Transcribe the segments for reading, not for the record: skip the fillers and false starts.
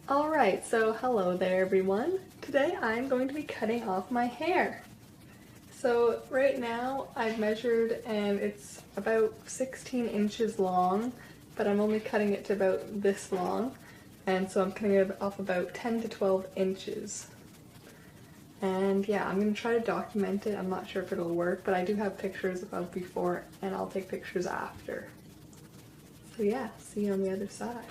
Alright, so hello there everyone. Today I'm going to be cutting off my hair. So right now I've measured and it's about 16 inches long, but I'm only cutting it to about this long, and so I'm cutting it off about 10 to 12 inches. And yeah, I'm going to try to document it. I'm not sure if it'll work, but I do have pictures of before and I'll take pictures after. So yeah, see you on the other side.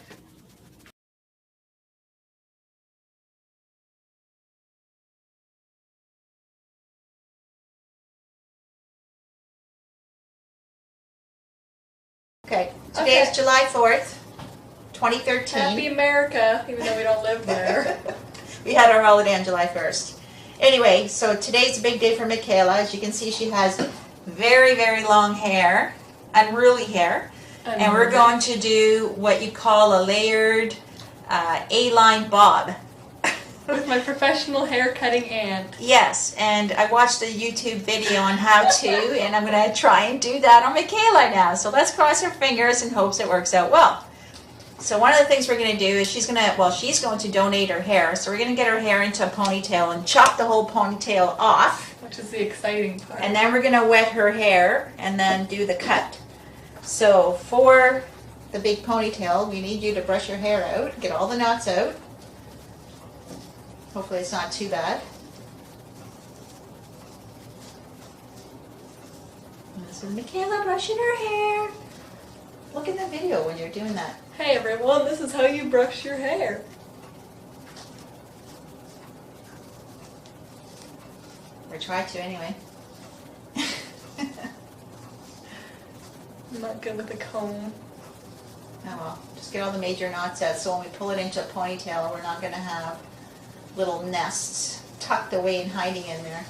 Okay, today is July 4th, 2013. Happy America, even though we don't live there. We had our holiday on July 1st. Anyway, so today's a big day for Michaela. As you can see, she has very, very long hair, unruly hair. And we're going to do what you call a layered A-line bob. With my professional hair cutting aunt. Yes, and I watched a YouTube video on how to, and I'm going to try and do that on Michaela now. So let's cross our fingers in hopes it works out well. So one of the things we're going to do is she's going to donate her hair. So we're going to get her hair into a ponytail and chop the whole ponytail off. Which is the exciting part. And then we're going to wet her hair and then do the cut. So for the big ponytail, we need you to brush your hair out, get all the knots out. Hopefully it's not too bad. And this is Michaela brushing her hair. Look in the video when you're doing that. Hey everyone, this is how you brush your hair. Or try to anyway. I'm not good with a comb. Oh well, just get all the major knots out so when we pull it into a ponytail, we're not going to have little nests tucked away and hiding in there.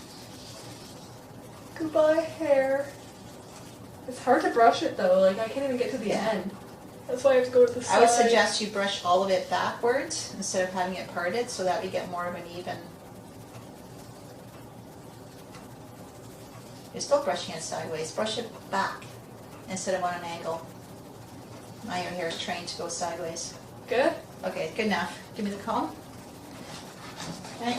Goodbye, hair. It's hard to brush it though, like I can't even get to the end. That's why I have to go to the side. I would suggest you brush all of it backwards instead of having it parted so that we get more of an even. You're still brushing it sideways. Brush it back instead of on an angle. Now your hair is trained to go sideways. Good? Okay, good enough. Give me the comb. Okay.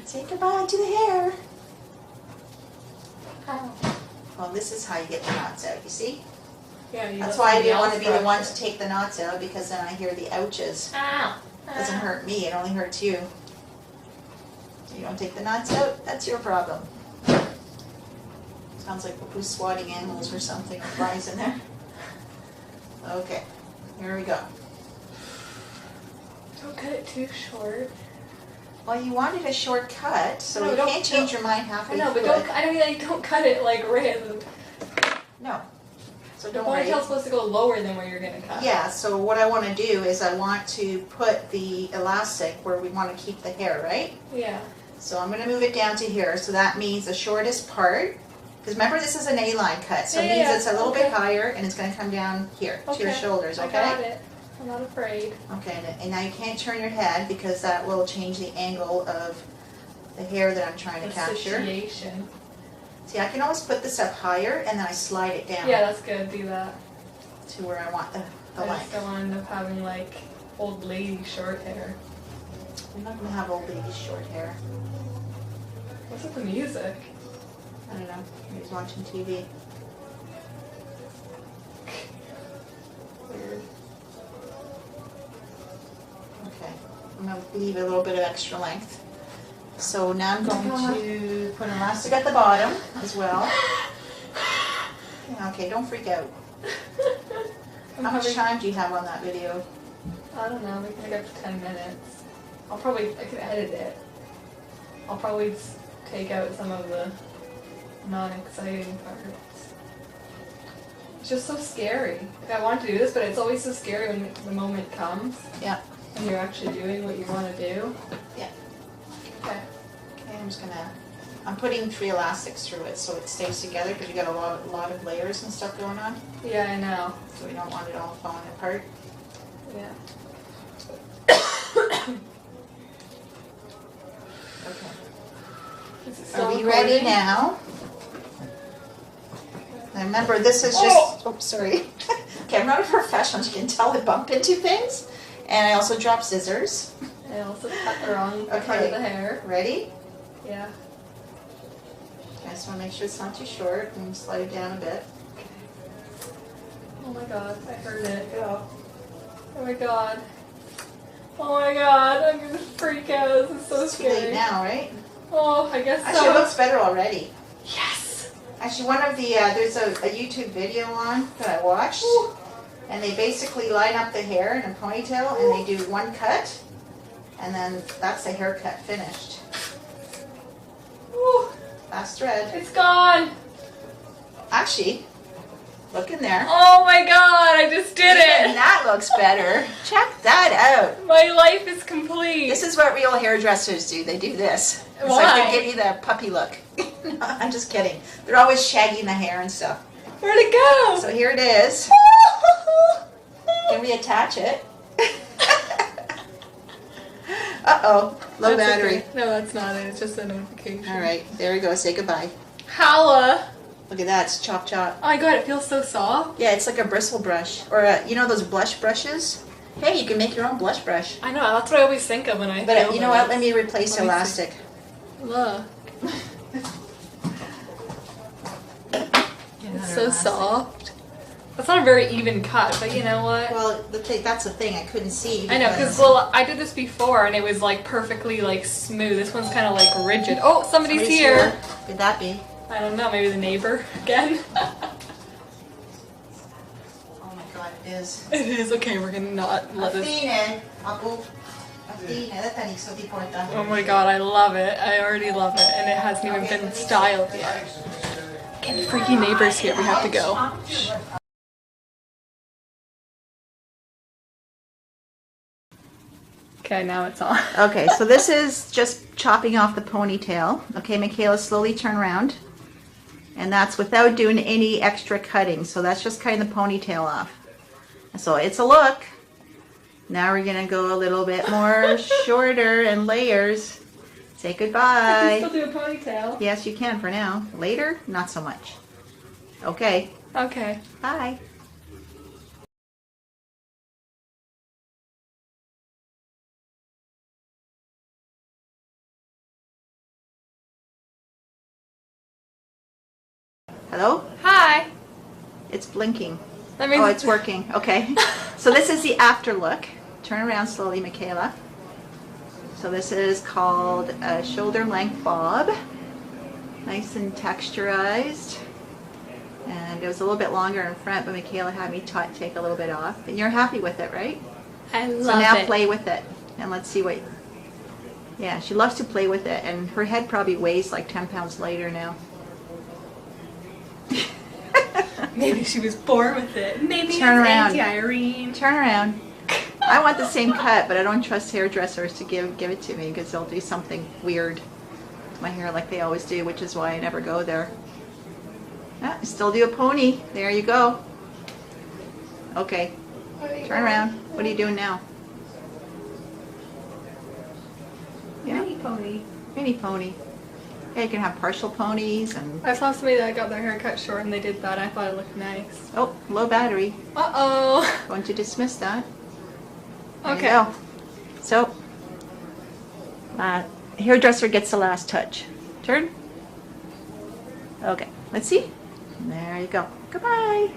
Say goodbye to the hair. Well, this is how you get the knots out, you see? Yeah, That's why I didn't want to be the one to take the knots out, because then I hear the ouches. Ow. It doesn't hurt me, it only hurts you. You don't take the knots out, that's your problem. Sounds like who's swatting animals or something, with flies in there. Okay, here we go. Don't cut it too short. Well, you wanted a short cut, so No, you don't- can't change your mind halfway I know, but through don't cut it like random. No. So The don't worry. ponytail's supposed to go lower than where you're gonna cut. Yeah, so what I want to do is I want to put the elastic where we want to keep the hair, right? Yeah. So I'm going to move it down to here, so that means the shortest part, because remember this is an A-line cut, so it means it's a little bit higher and it's going to come down here to your shoulders, okay? I got it. I'm not afraid. Okay, and now you can't turn your head because that will change the angle of the hair that I'm trying to capture. Situation. See, I can always put this up higher and then I slide it down Yeah, that's good. Do that. to where I want the I just length. don't want to end up having like old lady short hair. I'm not going to have old lady short hair. What's with the music? I don't know. He's watching TV. Weird. Okay. I'm going to leave a little bit of extra length. So now I'm going to put an elastic at the bottom as well. Yeah, okay, don't freak out. How much time do you have on that video? I don't know, we can make up to 10 minutes. I can edit it. I'll probably take out some of the non-exciting parts. It's just so scary. Like I want to do this, but it's always so scary when the moment comes. Yeah. And you're actually doing what you want to do. Yeah. Okay. Okay, I'm putting 3 elastics through it so it stays together because you got a lot of layers and stuff going on. Yeah, I know. So we don't want it all falling apart. Yeah. Okay. Is it still Are we recording? ready now? Now remember, this is just, oops, sorry. Okay, I'm not a professional, as you can tell I bump into things. And I also drop scissors. I also cut the wrong part Okay. of the hair. Ready? Yeah. I just want to make sure it's not too short and slide it down a bit. Oh my god, I heard it. Go. Oh my god. Oh my god, I'm gonna freak out. This is so It's too late scary. now, right? Oh, I guess Actually, it so. looks better already. Yes! Actually, one of the, there's a YouTube video on that I watched, and they basically line up the hair in a ponytail, and they do one cut, and then that's the haircut finished. Ooh, Last thread. it's gone! Actually, look in there. Oh my god, I just did Even it! that looks better. Check that out. My life is complete. This is what real hairdressers do. They do this. It's Why? like they give you the puppy look. No, I'm just kidding. They're always shagging the hair and stuff. Where'd it go? So here it is. Can we attach it? Uh-oh. Low That's battery. okay. No, that's not it. It's just a notification. All right. There we go. Say goodbye. Holla! Look at that. It's chop chop. Oh my god, it feels so soft. Yeah, it's like a bristle brush. Or, you know those blush brushes? Hey, you can make your own blush brush. I know, that's what I always think of when I But feel you know that. what? Let me replace the Let me elastic. Look. It's so elastic. soft. That's not a very even cut, but you know what? Well, that's the thing. I couldn't see. I know, because well, I did this before and it was like perfectly like smooth. This one's kind of like rigid. Oh, somebody's here. Could that be? I don't know, maybe the neighbor again. Oh my god, it is. It is okay. We're gonna not let this. Fine. Apo. Fine. Tanixo di porta. Oh my god, I love it. I already love it, and it hasn't even been styled yet. Get freaky neighbors here. We have to go. Okay, now it's on. Okay, so this is just chopping off the ponytail. Okay, Michaela, slowly turn around. And that's without doing any extra cutting. So that's just cutting the ponytail off. So it's a look. Now we're gonna go a little bit more shorter and layers. Say I can goodbye. still do a ponytail. Yes, you can for now. Later, not so much. Okay, Okay. bye. Hello? Hi. It's blinking. That means Oh, it's working. Okay. So this is the after look. Turn around slowly, Michaela. So this is called a shoulder length bob. Nice and texturized. And it was a little bit longer in front, but Michaela had me take a little bit off. And you're happy with it, right? I love So now it. play with it. And let's see what... Yeah, she loves to play with it. And her head probably weighs like 10 pounds lighter now. Maybe she was born with it. Maybe Turn it's around. Auntie Irene. Turn around. I want the same cut, but I don't trust hairdressers to give it to me because they'll do something weird to my hair like they always do, which is why I never go there. Ah, still do a pony. There you go. Okay, turn around. What are you doing now? Yeah, Mini pony. mini pony. Yeah, you can have partial ponies and... I saw somebody that got their hair cut short and they did that. I thought it looked nice. Oh, low battery. Uh-oh. Going to dismiss that. There Okay. you go. So, hairdresser gets the last touch. Turn. Okay, let's see. There you go. Goodbye.